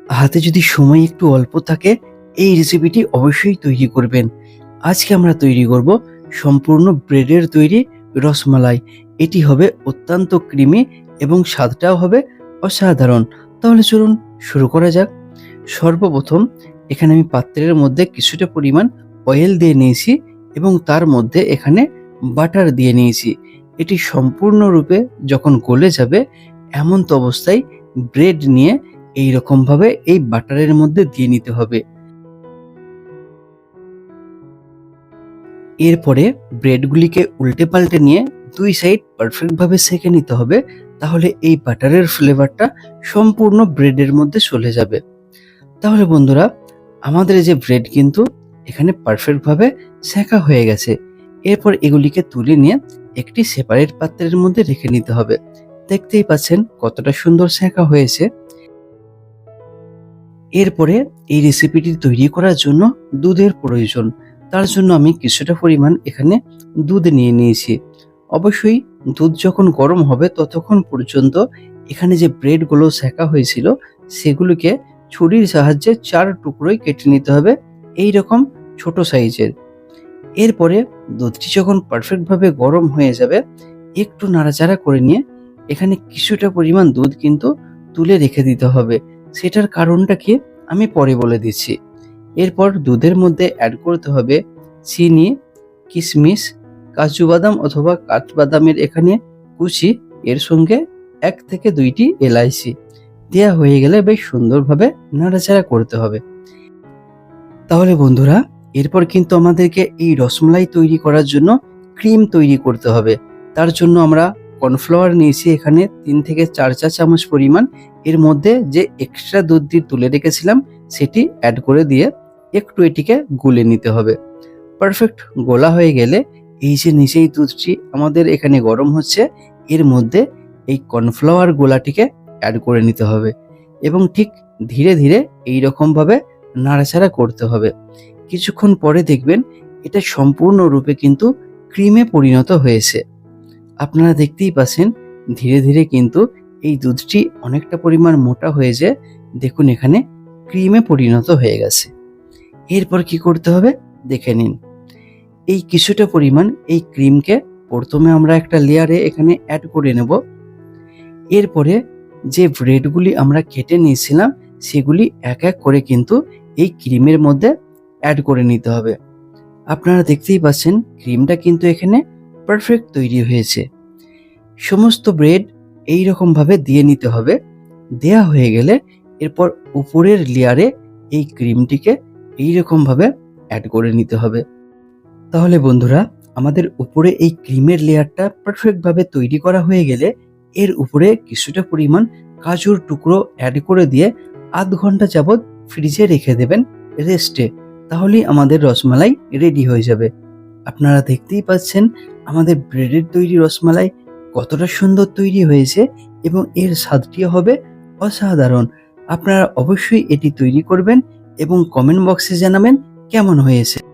হাতে যদি সময় একটু অল্প থাকে, এই রেসিপিটি অবশ্যই তৈরি করবেন। আজকে আমরা তৈরি করব সম্পূর্ণ ব্রেডের তৈরি রসমালাই। এটি হবে অত্যন্ত ক্রিমি এবং স্বাদটাও হবে অসাধারণ। তাহলে চলুন শুরু করা যাক। সর্বপ্রথম এখানে আমি পাত্রের মধ্যে কিছুটা পরিমাণ অয়েল দিয়ে নিয়েছি এবং তার মধ্যে এখানে বাটার দিয়ে নিয়েছি। এটি সম্পূর্ণরূপে যখন গলে যাবে এমন তো অবস্থায় ব্রেড নিয়ে এই রকম ভাবে এই বাটারের মধ্যে দিয়ে নিতে হবে। এরপরে ব্রেডগুলিকে উল্টে পাল্টে নিয়ে দুই সাইড পারফেক্ট ভাবে সেঁকে নিতে হবে। তাহলে এই বাটারের ফ্লেভারটা সম্পূর্ণ ব্রেডের মধ্যে চলে যাবে। তাহলে বন্ধুরা, আমাদের এই যে ব্রেড কিন্তু এখানে পারফেক্ট ভাবে সেঁকা হয়ে গেছে। এরপর এগুলিকে তুলে নিয়ে একটি সেপারেট পাত্রের মধ্যে রেখে নিতে হবে। দেখতেই পাচ্ছেন কতটা সুন্দর সেঁকা হয়েছে। এরপরে এই রেসিপিটি তৈরি করার জন্য দুধের প্রয়োজন। তার জন্য আমি কিছুটা পরিমাণ এখানে দুধ নিয়ে নিয়েছি। অবশ্যই দুধ যখন গরম হবে ততক্ষণ পর্যন্ত এখানে যে ব্রেডগুলো সেঁকা হয়েছিল সেগুলোকে ছুরির সাহায্যে 4 টুকরোয় কেটে নিতে হবে, এই রকম ছোট সাইজের। এরপরে দুধটি যখন পারফেক্টভাবে গরম হয়ে যাবে একটু নাড়াচাড়া করে নিয়ে এখানে কিছুটা পরিমাণ দুধ কিন্তু তুলে রেখে দিতে হবে। সেটার কারণটা কি আমি পরে বলে দিচ্ছি। এরপর দুধের মধ্যে অ্যাড করতে হবে চিনি, কিশমিশ, কাজু বাদাম অথবা কাঠবাদামের এখানে কুচি, এর সঙ্গে 1 থেকে 2টি এলাইচি দেয়া হয়ে গেলে বেশ সুন্দরভাবে নাড়াচাড়া করতে হবে। তাহলে বন্ধুরা, এরপর কিন্তু আমাদেরকে এই রসমালাই তৈরি করার জন্য ক্রিম তৈরি করতে হবে। তার জন্য আমরা কর্নফ্লাওয়ার নিয়েছি এখানে 3 থেকে 4 চা চামচ পরিমাণ। এর মধ্যে যে এক্সট্রা দুধ দিয়ে তুলে রেখেছিলাম সেটি অ্যাড করে দিয়ে একটু এটিকে গুলে নিতে হবে। পারফেক্ট গোলা হয়ে গেলে এই যে নিচেই দুধটি আমাদের এখানে গরম হচ্ছে, এর মধ্যে এই কর্নফ্লাওয়ার গোলাটিকে অ্যাড করে নিতে হবে এবং ঠিক ধীরে ধীরে এই রকম ভাবে নাড়াচাড়া করতে হবে। কিছুক্ষণ পরে দেখবেন এটা সম্পূর্ণরূপে কিন্তু ক্রিমে পরিণত হয়েছে। আপনারা দেখতেই পাচ্ছেন ধীরে ধীরে কিন্তু এই দুধটি অনেকটা পরিমাণ মোটা হয়ে যায়। দেখুন এখানে ক্রিমে পরিণত হয়ে গেছে। এরপর কি করতে হবে দেখে নিন। এই কিছুটা পরিমাণ এই ক্রিমকে প্রথমে আমরা একটা লেয়ারে এখানে অ্যাড করে নেব। এরপরে যে ব্রেডগুলি আমরা কেটে নিয়েছিলাম সেগুলি এক এক করে কিন্তু এই ক্রিমের মধ্যে অ্যাড করে নিতে হবে। আপনারা দেখতেই পাচ্ছেন ক্রিমটা কিন্তু এখানে পারফেক্ট তৈরি হয়েছে। সমস্ত ব্রেড এই রকম ভাবে দিয়ে নিতে হবে। দেয়া হয়ে গেলে এরপর উপরের লেয়ারে এই ক্রিমটিকে এই রকম ভাবে অ্যাড করে নিতে হবে। তাহলে বন্ধুরা, আমাদের উপরে এই ক্রিমের লেয়ারটা পারফেক্ট ভাবে তৈরি করা হয়ে গেলে এর উপরে কিছুটা পরিমাণ কাজুর টুকরো অ্যাড করে দিয়ে আধ ঘন্টা যাবৎ ফ্রিজে রেখে দেবেন রেস্টে। তাহলেই আমাদের রসমালাই রেডি হয়ে যাবে। আপনারা দেখতেই পাচ্ছেন আমাদের ব্রেডের তৈরি রসমালাই কতটা সুন্দর তৈরি হয়েছে এবং এর স্বাদটিও হবে অসাধারণ। আপনারা অবশ্যই এটি তৈরি করবেন এবং কমেন্ট বক্সে জানাবেন কেমন হয়েছে।